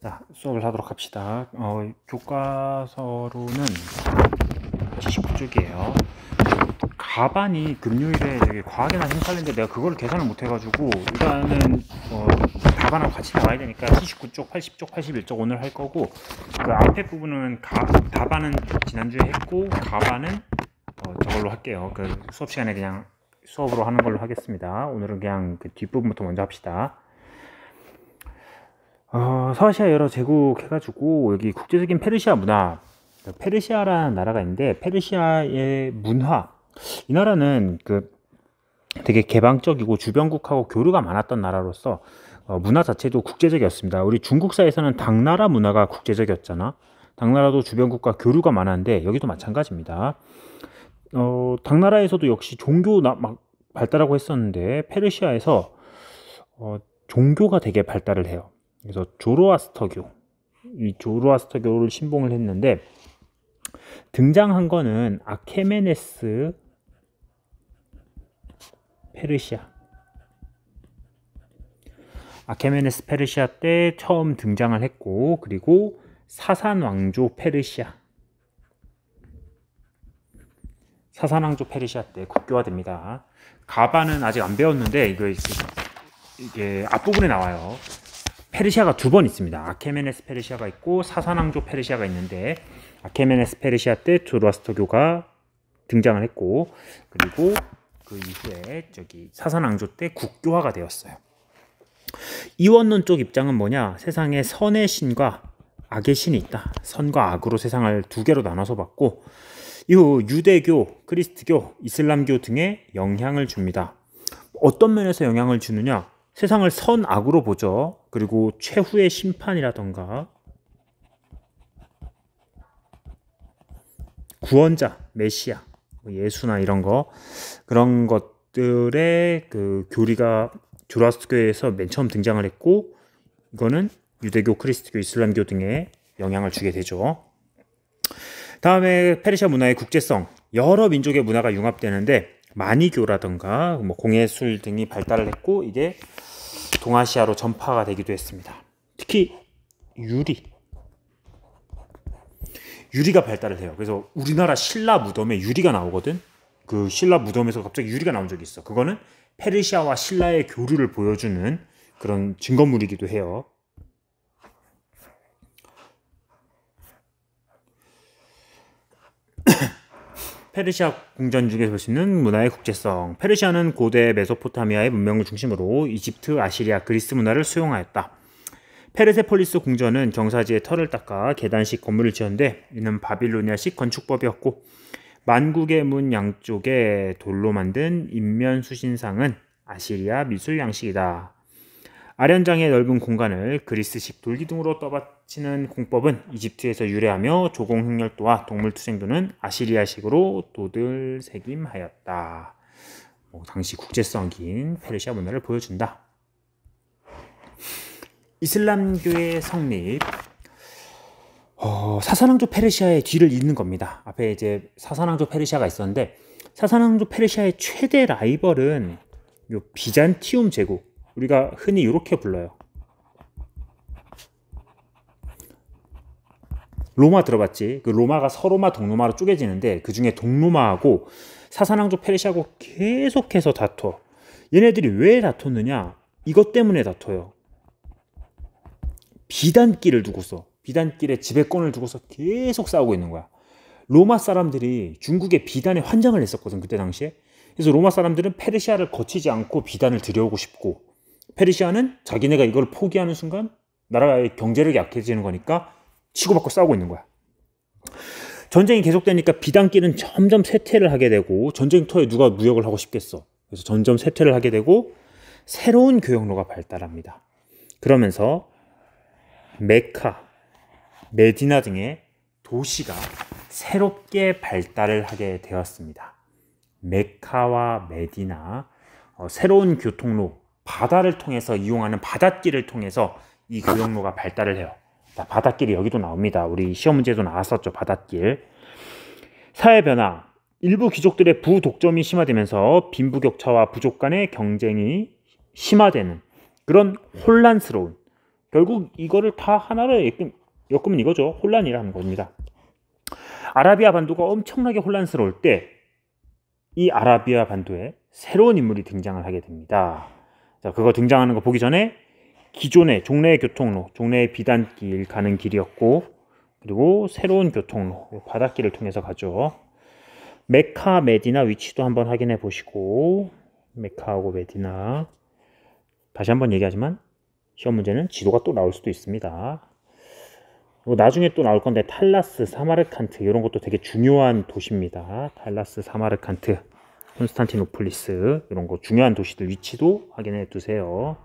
자, 수업을 하도록 합시다. 교과서로는 79쪽이에요. 가반이 금요일에 되게 과학이나 생산인데 내가 그걸 계산을 못 해가지고 일단은 가반하고 같이 나와야 되니까 79쪽, 80쪽, 81쪽 오늘 할 거고, 그 앞에 부분은 다반은 지난주에 했고 가반은 저걸로 할게요. 그 수업 시간에 그냥 수업으로 하는 걸로 하겠습니다. 오늘은 그냥 그 뒷부분부터 먼저 합시다. 서아시아 여러 제국 해가지고 여기 국제적인 페르시아 문화, 페르시아라는 나라가 있는데 페르시아의 문화, 이 나라는 그 되게 개방적이고 주변국하고 교류가 많았던 나라로서 문화 자체도 국제적이었습니다. 우리 중국사에서는 당나라 문화가 국제적이었잖아. 당나라도 주변국과 교류가 많았는데 여기도 마찬가지입니다. 당나라에서도 역시 종교 막 발달하고 했었는데 페르시아에서 종교가 되게 발달을 해요. 그래서 조로아스터교, 이 조로아스터교를 신봉을 했는데 등장한 거는 아케메네스 페르시아, 아케메네스 페르시아 때 처음 등장을 했고, 그리고 사산왕조 페르시아, 사산왕조 페르시아 때 국교화됩니다. 가반은 아직 안 배웠는데 이게 앞부분에 나와요. 페르시아가 두 번 있습니다. 아케메네스 페르시아가 있고 사산왕조 페르시아가 있는데, 아케메네스 페르시아 때 조로아스터교가 등장을 했고, 그리고 그 이후에 사산왕조 때 국교화가 되었어요. 이원론 쪽 입장은 뭐냐? 세상에 선의 신과 악의 신이 있다. 선과 악으로 세상을 두 개로 나눠서 봤고, 이후 유대교, 그리스도교, 이슬람교 등에 영향을 줍니다. 어떤 면에서 영향을 주느냐? 세상을 선, 악으로 보죠. 그리고 최후의 심판이라던가 구원자, 메시아, 예수나 이런 거, 그런 것들의 그 교리가 조로아스터교에서 맨 처음 등장을 했고, 이거는 유대교, 그리스도교, 이슬람교 등에 영향을 주게 되죠. 다음에 페르시아 문화의 국제성, 여러 민족의 문화가 융합되는데 마니교라던가 공예술 등이 발달을 했고, 이게 동아시아로 전파가 되기도 했습니다. 특히 유리가 발달을 해요. 그래서 우리나라 신라 무덤에 유리가 나오거든. 그 신라 무덤에서 갑자기 유리가 나온 적이 있어. 그거는 페르시아와 신라의 교류를 보여주는 그런 증거물이기도 해요. 페르시아 궁전 중에서 볼 수 있는 문화의 국제성. 페르시아는 고대 메소포타미아의 문명을 중심으로 이집트, 아시리아, 그리스 문화를 수용하였다. 페르세폴리스 궁전은 경사지에 털을 닦아 계단식 건물을 지었는데, 이는 바빌로니아식 건축법이었고, 만국의 문 양쪽에 돌로 만든 인면 수신상은 아시리아 미술 양식이다. 아련장의 넓은 공간을 그리스식 돌기둥으로 떠받치는 공법은 이집트에서 유래하며, 조공 흑열도와 동물 투쟁도는 아시리아식으로 도들새김하였다. 당시 국제성인 페르시아 문화를 보여준다. 이슬람교의 성립. 사산왕조 페르시아의 뒤를 잇는 겁니다. 앞에 이제 사산왕조 페르시아가 있었는데, 사산왕조 페르시아의 최대 라이벌은 요 비잔티움 제국, 우리가 흔히 이렇게 불러요. 로마 들어봤지? 그 로마가 서로마, 동로마로 쪼개지는데 그 중에 동로마하고 사산왕조 페르시아하고 계속해서 다퉈. 얘네들이 왜 다퉜느냐? 이것 때문에 다퉈요. 비단길을 두고서, 비단길에 지배권을 두고서 계속 싸우고 있는 거야. 로마 사람들이 중국에 비단에 환장을 했었거든, 그때 당시에. 그래서 로마 사람들은 페르시아를 거치지 않고 비단을 들여오고 싶고, 페르시아는 자기네가 이걸 포기하는 순간 나라의 경제력이 약해지는 거니까 치고받고 싸우고 있는 거야. 전쟁이 계속되니까 비단길은 점점 쇠퇴를 하게 되고, 전쟁터에 누가 무역을 하고 싶겠어. 그래서 점점 쇠퇴를 하게 되고 새로운 교역로가 발달합니다. 그러면서 메카, 메디나 등의 도시가 새롭게 발달을 하게 되었습니다. 메카와 메디나, 새로운 교통로, 바다를 통해서 이용하는 바닷길을 통해서 이 교역로가 발달을 해요. 바닷길이 여기도 나옵니다. 우리 시험 문제도 나왔었죠, 바닷길. 사회 변화. 일부 귀족들의 부독점이 심화되면서 빈부격차와 부족 간의 경쟁이 심화되는 그런 혼란스러운, 결국 이거를 다 하나로 엮으면 이거죠. 혼란이라는 겁니다. 아라비아 반도가 엄청나게 혼란스러울 때 이 아라비아 반도에 새로운 인물이 등장을 하게 됩니다. 자, 그거 등장하는 거 보기 전에 기존의 종래의 교통로, 종래의 비단길 가는 길이었고, 그리고 새로운 교통로, 바닷길을 통해서 가죠. 메카, 메디나 위치도 한번 확인해 보시고, 메카하고 메디나. 다시 한번 얘기하지만 시험 문제는 지도가 또 나올 수도 있습니다. 나중에 또 나올 건데 탈라스, 사마르칸트 이런 것도 되게 중요한 도시입니다. 탈라스, 사마르칸트, 콘스탄티노플리스 이런 거 중요한 도시들 위치도 확인해 두세요.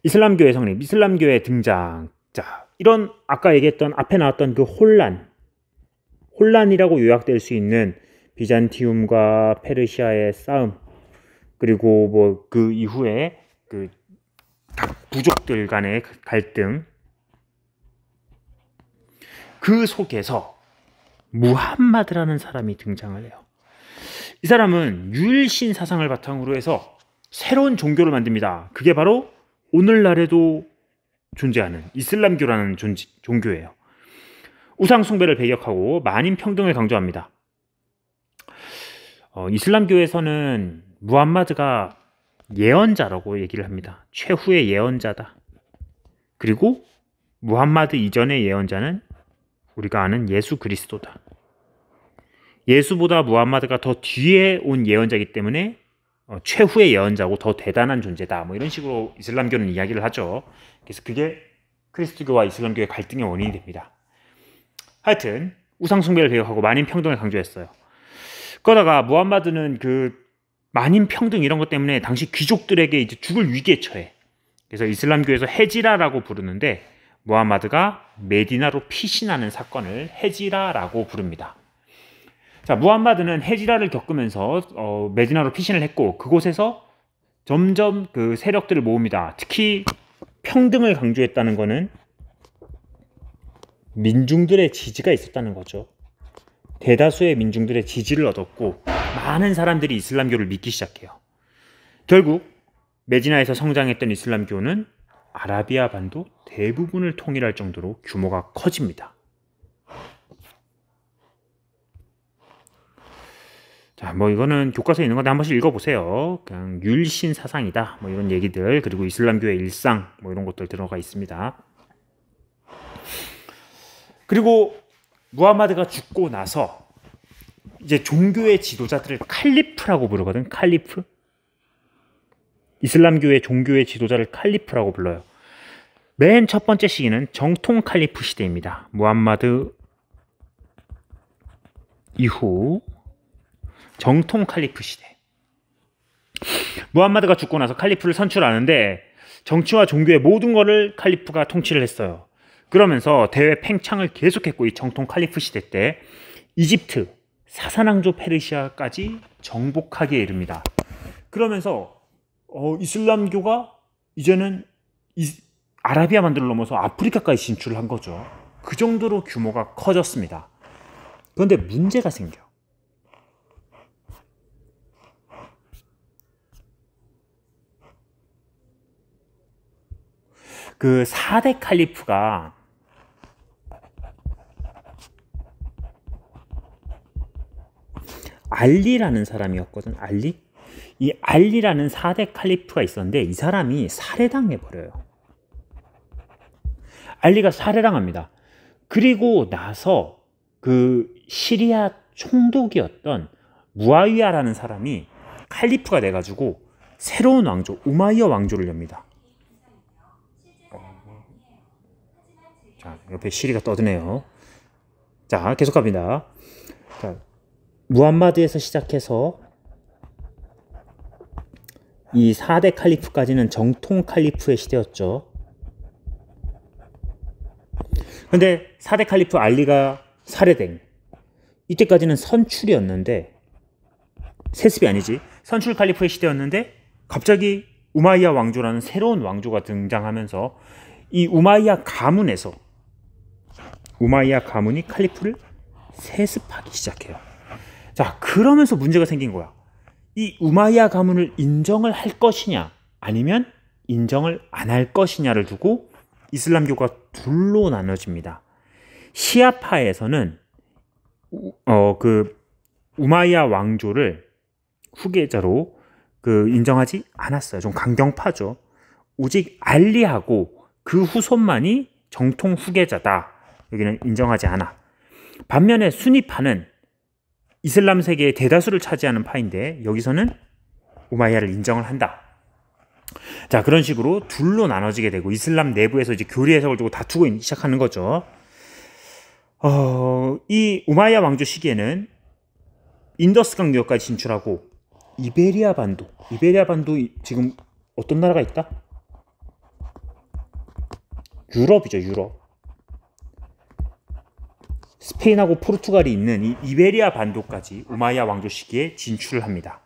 이슬람교의 성립, 이슬람교의 등장. 자, 이런 아까 얘기했던 앞에 나왔던 그 혼란이라고 요약될 수 있는 비잔티움과 페르시아의 싸움, 그리고 뭐 그 이후에 그 각 부족들 간의 갈등, 그 속에서 무함마드라는 사람이 등장을 해요. 이 사람은 유일신 사상을 바탕으로 해서 새로운 종교를 만듭니다. 그게 바로 오늘날에도 존재하는 이슬람교라는 종교예요. 우상 숭배를 배격하고 만인 평등을 강조합니다. 이슬람교에서는 무함마드가 예언자라고 얘기를 합니다. 최후의 예언자다. 그리고 무함마드 이전의 예언자는 우리가 아는 예수 그리스도다. 예수보다 무함마드가 더 뒤에 온 예언자이기 때문에 최후의 예언자고 더 대단한 존재다. 뭐 이런 식으로 이슬람교는 이야기를 하죠. 그래서 그게 그리스도교와 이슬람교의 갈등의 원인이 됩니다. 하여튼 우상 숭배를 배격하고 만인 평등을 강조했어요. 그러다가 무함마드는 그 만인 평등 이런 것 때문에 당시 귀족들에게 이제 죽을 위기에 처해. 그래서 이슬람교에서 헤지라라고 부르는데 무함마드가 메디나로 피신하는 사건을 헤지라라고 부릅니다. 자, 무함마드는 헤지라를 겪으면서 메디나로 피신을 했고 그곳에서 점점 그 세력들을 모읍니다. 특히 평등을 강조했다는 것은 민중들의 지지가 있었다는 거죠. 대다수의 민중들의 지지를 얻었고 많은 사람들이 이슬람교를 믿기 시작해요. 결국 메디나에서 성장했던 이슬람교는 아라비아 반도 대부분을 통일할 정도로 규모가 커집니다. 자, 뭐 이거는 교과서에 있는 건데 한 번씩 읽어보세요. 그냥 율신 사상이다, 뭐 이런 얘기들, 그리고 이슬람교의 일상, 뭐 이런 것들 들어가 있습니다. 그리고 무함마드가 죽고 나서 이제 종교의 지도자들을 칼리프라고 부르거든. 칼리프. 이슬람교의 종교의 지도자를 칼리프라고 불러요. 맨 첫 번째 시기는 정통 칼리프 시대입니다. 무함마드 이후 정통 칼리프 시대. 무함마드가 죽고 나서 칼리프를 선출하는데 정치와 종교의 모든 것을 칼리프가 통치를 했어요. 그러면서 대외 팽창을 계속했고 이 정통 칼리프 시대 때 이집트, 사사낭조 페르시아까지 정복하기에 이릅니다. 그러면서 이슬람교가 이제는 아라비아 반도를 넘어서 아프리카까지 진출을 한 거죠. 그 정도로 규모가 커졌습니다. 그런데 문제가 생겨. 그 4대 칼리프가 알리라는 사람이었거든. 알리? 이 알리라는 4대 칼리프가 있었는데 이 사람이 살해당해버려요. 알리가 살해당합니다. 그리고 나서 그 시리아 총독이었던 무아위야라는 사람이 칼리프가 돼가지고 새로운 왕조, 우마이야 왕조를 엽니다. 자, 옆에 시리가 떠드네요. 자, 계속 갑니다. 자, 무함마드에서 시작해서 이 4대 칼리프까지는 정통 칼리프의 시대였죠. 근데 4대 칼리프 알리가 살해된 이때까지는 선출이었는데, 세습이 아니지, 선출 칼리프의 시대였는데 갑자기 우마이야 왕조라는 새로운 왕조가 등장하면서 이 우마이야 가문이 칼리프를 세습하기 시작해요. 자, 그러면서 문제가 생긴 거야. 이 우마이야 가문을 인정을 할 것이냐 아니면 인정을 안 할 것이냐를 두고 이슬람교가 둘로 나눠집니다. 시아파에서는 그 우마이야 왕조를 후계자로 인정하지 않았어요. 좀 강경파죠. 오직 알리하고 그 후손만이 정통 후계자다. 여기는 인정하지 않아. 반면에 수니파는 이슬람 세계의 대다수를 차지하는 파인데 여기서는 우마이야를 인정을 한다. 자, 그런 식으로 둘로 나눠지게 되고 이슬람 내부에서 이제 교리 해석을 두고 다투고 시작하는 거죠. 이 우마이야 왕조 시기에는 인더스강 유역까지 진출하고 이베리아 반도 지금 어떤 나라가 있다? 유럽이죠, 유럽. 스페인하고 포르투갈이 있는 이 이베리아 반도까지 우마이야 왕조 시기에 진출을 합니다.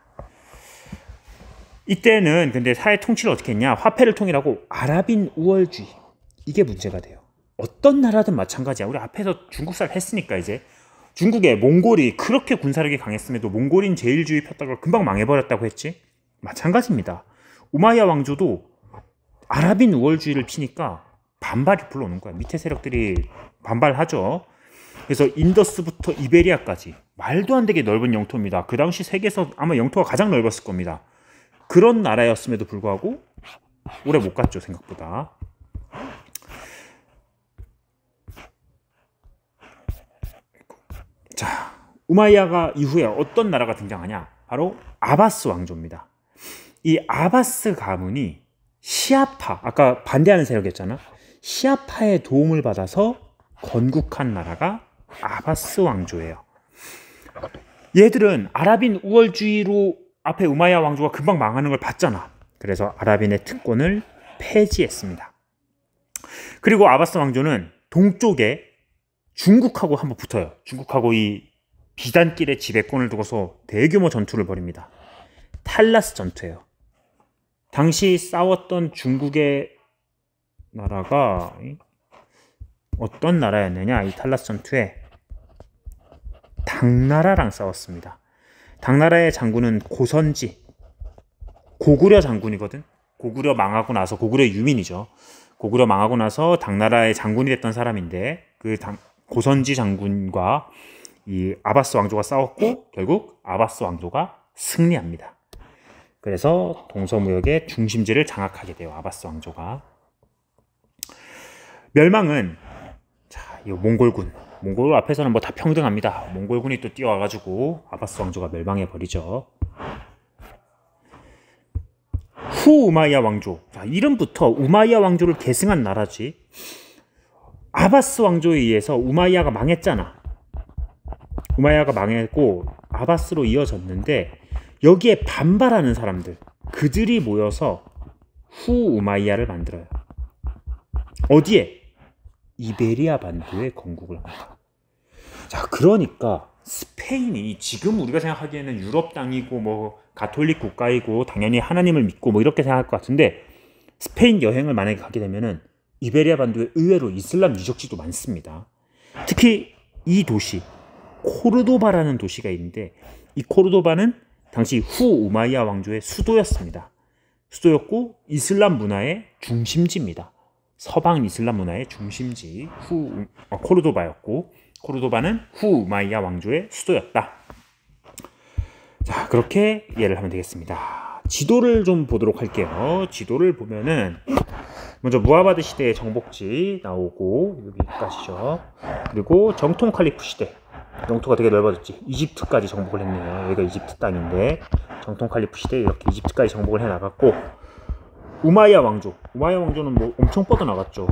이때는 근데 사회 통치를 어떻게 했냐? 화폐를 통일하고 아랍인 우월주의. 이게 문제가 돼요. 어떤 나라든 마찬가지야. 우리 앞에서 중국살 했으니까 이제 중국의 몽골이 그렇게 군사력이 강했음에도 몽골인 제일주의 폈다가 금방 망해버렸다고 했지? 마찬가지입니다. 우마이야 왕조도 아랍인 우월주의를 피니까 반발이 불러오는 거야. 밑에 세력들이 반발하죠. 그래서 인더스부터 이베리아까지 말도 안 되게 넓은 영토입니다. 그 당시 세계에서 아마 영토가 가장 넓었을 겁니다. 그런 나라였음에도 불구하고 오래 못 갔죠, 생각보다. 자, 우마이야가 이후에 어떤 나라가 등장하냐? 바로 아바스 왕조입니다. 이 아바스 가문이 시아파, 아까 반대하는 세력이었잖아. 시아파의 도움을 받아서 건국한 나라가 아바스 왕조예요. 얘들은 아랍인 우월주의로 앞에 우마이야 왕조가 금방 망하는 걸 봤잖아. 그래서 아랍인의 특권을 폐지했습니다. 그리고 아바스 왕조는 동쪽에 중국하고 한번 붙어요. 중국하고 이 비단길의 지배권을 두고서 대규모 전투를 벌입니다. 탈라스 전투예요. 당시 싸웠던 중국의 나라가 어떤 나라였느냐? 이 탈라스 전투에 당나라랑 싸웠습니다. 당나라의 장군은 고선지, 고구려 장군이거든. 고구려 망하고 나서, 고구려 유민이죠. 고구려 망하고 나서 당나라의 장군이 됐던 사람인데 그 고선지 장군과 이 아바스 왕조가 싸웠고 결국 아바스 왕조가 승리합니다. 그래서 동서무역의 중심지를 장악하게 돼요. 아바스 왕조가. 멸망은 자, 이 몽골군. 몽골 앞에서는 뭐 다 평등합니다. 몽골군이 또 뛰어와가지고 아바스 왕조가 멸망해버리죠. 후 우마이야 왕조. 자, 이름부터 우마이야 왕조를 계승한 나라지. 아바스 왕조에 의해서 우마이야가 망했잖아. 우마이야가 망했고 아바스로 이어졌는데 여기에 반발하는 사람들, 그들이 모여서 후 우마이야를 만들어요. 어디에? 이베리아 반도에 건국을 합니다. 자, 그러니까 스페인이 지금 우리가 생각하기에는 유럽 땅이고 뭐 가톨릭 국가이고 당연히 하나님을 믿고 뭐 이렇게 생각할 것 같은데 스페인 여행을 만약에 가게 되면은 이베리아 반도에 의외로 이슬람 유적지도 많습니다. 특히 이 도시 코르도바라는 도시가 있는데 이 코르도바는 당시 후 우마이야 왕조의 수도였습니다. 수도였고 이슬람 문화의 중심지입니다. 서방 이슬람 문화의 중심지 코르도바였고 코르도바는 후 우마이야 왕조의 수도였다. 자, 그렇게 이해를 하면 되겠습니다. 지도를 좀 보도록 할게요. 지도를 보면은 먼저 무하바드 시대의 정복지 나오고 여기까지죠. 그리고 정통 칼리프 시대. 영토가 되게 넓어졌지. 이집트까지 정복을 했네요. 여기가 이집트 땅인데 정통 칼리프 시대에 이렇게 이집트까지 정복을 해나갔고 우마이야 왕조는 뭐 엄청 뻗어나갔죠.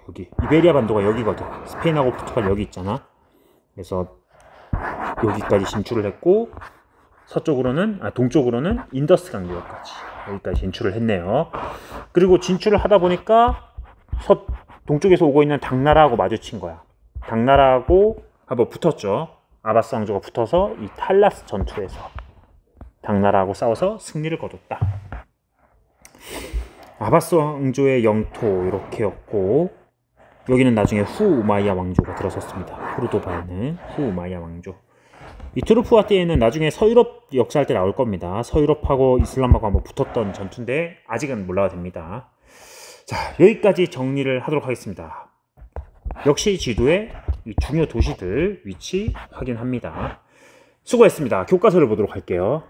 여기 이베리아 반도가 여기거든. 스페인하고 포르투갈 여기 있잖아. 그래서 여기까지 진출을 했고 동쪽으로는 인더스강 유역까지 여기까지 진출을 했네요. 그리고 진출을 하다 보니까 동쪽에서 오고 있는 당나라하고 마주친 거야. 당나라하고 한번 붙었죠. 아바스 왕조가 붙어서 이 탈라스 전투에서 당나라하고 싸워서 승리를 거뒀다. 아바스 왕조의 영토 이렇게였고 여기는 나중에 후 우마이야 왕조가 들어섰습니다. 코르도바에는 후 우마이야 왕조. 이 트루프와티에는 나중에 서유럽 역사할 때 나올 겁니다. 서유럽하고 이슬람하고 한번 붙었던 전투인데 아직은 몰라도 됩니다. 자, 여기까지 정리를 하도록 하겠습니다. 역시 지도에 이 중요 도시들 위치 확인합니다. 수고했습니다. 교과서를 보도록 할게요.